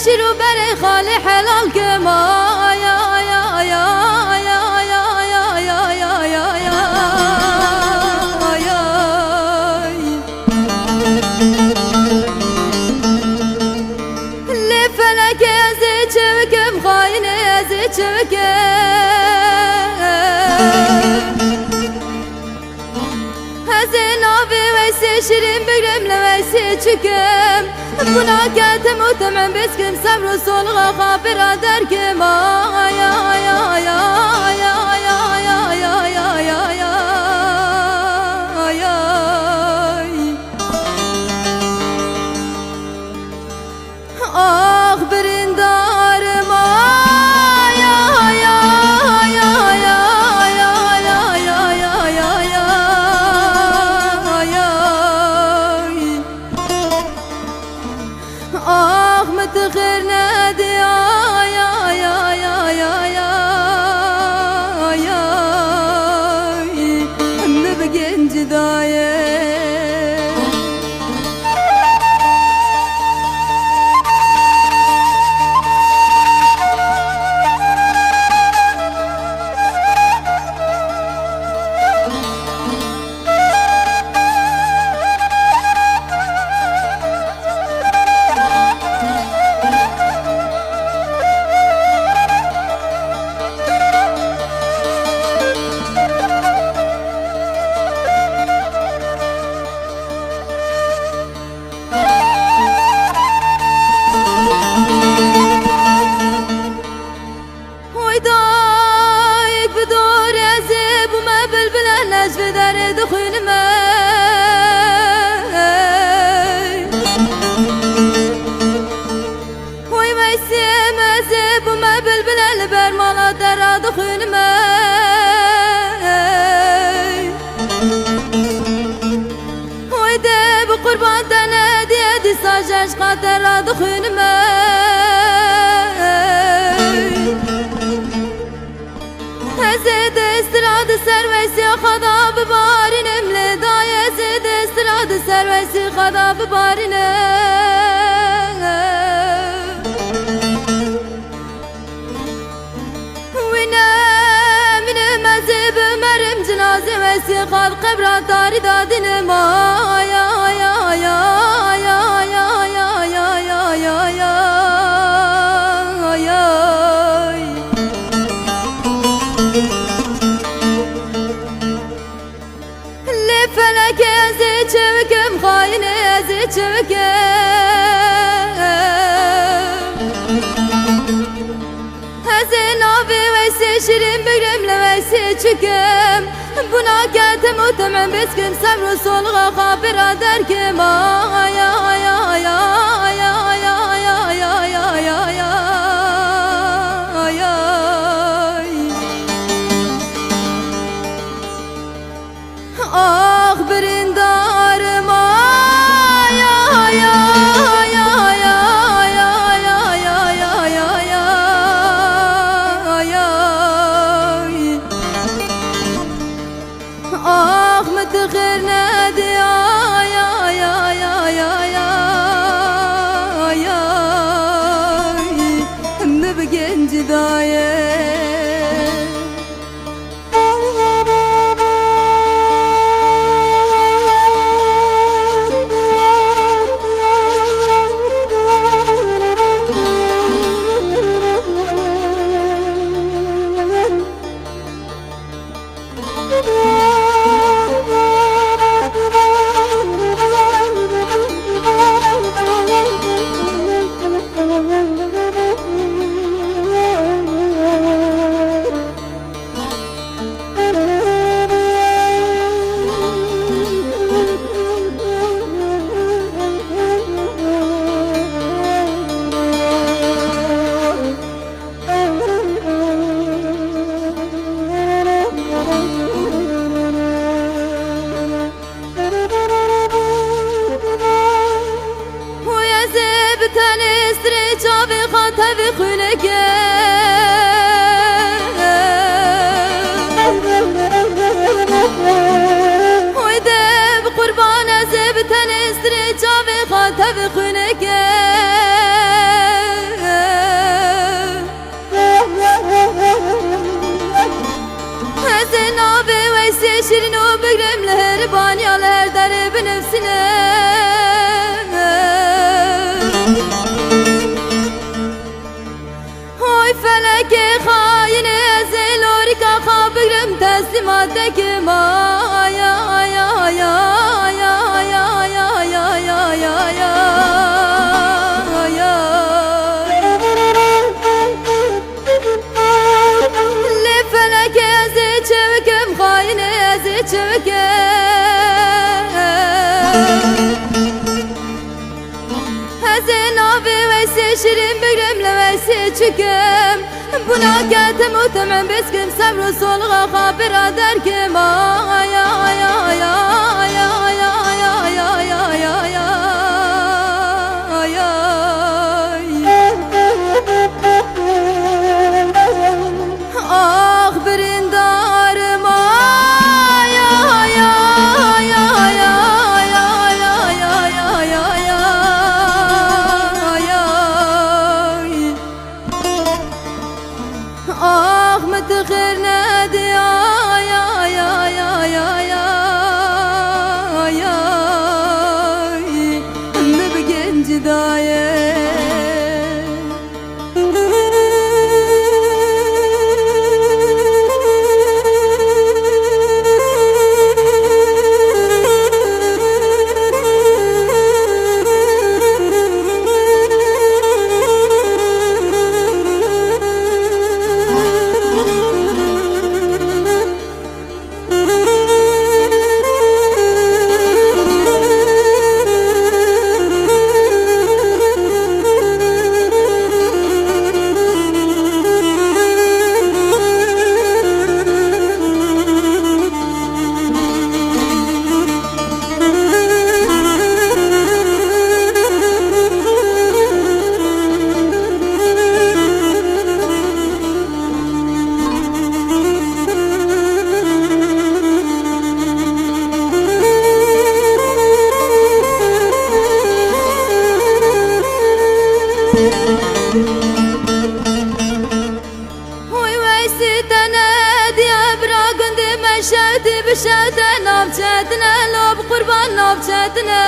شيرو بري خالي حلال كما يا يا يا يا يا يا يا يا يا يا اللي فلك يزيجكم خاين يزيجكم هزين أبي ويسي شيرين بقرم لويسي چكم بنا كاتم وتمن بسكم صبر وصولغا خافر دركم يا يا يا يا يا يا يا يا يا يا يا آخ برندارم يا يا يا يا يا يا يا يا يا يا آخ متغير نادي يا يا يا يا يا يا نبقى انجدايه دايك بدور يزيب وما بلبل نجف دار دخول ماي وي ما يسيم يزيب وما بلبل البر مالا دار دخول ماي وي ديب قربان تنادي دي ساجاش قادر دخول ماي زد استراد سرويسي خدا ببارنم لداية زد استراد سرويسي خدا ببارنم وينا من مزيب مرم جنازي ويسي خال قبرات داري دادنم يا يا يا يا يا يا يا يا يا يا فلك يزيجكم خاين يزيجكم هزين أبي ويسي شيرين بقرم لويسي چكم بنا كاتم وتمن بسكم صبر وصولغا خافر دركم يا يا يا يا يا يا يا يا يا يا آخ برندارم يا يا يا يا يا يا يا يا يا يا آخ متغير نادي يا يا يا يا يا يا نبقى انجدايه hainetine. Oy feleke haine zelorika kabirem teslimat ekim ay ay ay ay ay ay ay ay ay ay le feleke ezi çevikim haine ezi çevikim Hazin abi veysi şirin birimle veysi çüküm Buna geldim utamam beskim sabru soluğa haber ederkim ay ay ay ay ay ay ay ay ay ay ay ay Ah birindarım ay ay ay ay ay ay ay ay ay ay Ah متخير نادي يا يا يا يا يا يا مبقين جدايه بشهد نام چتنه لب قربان نام چتنه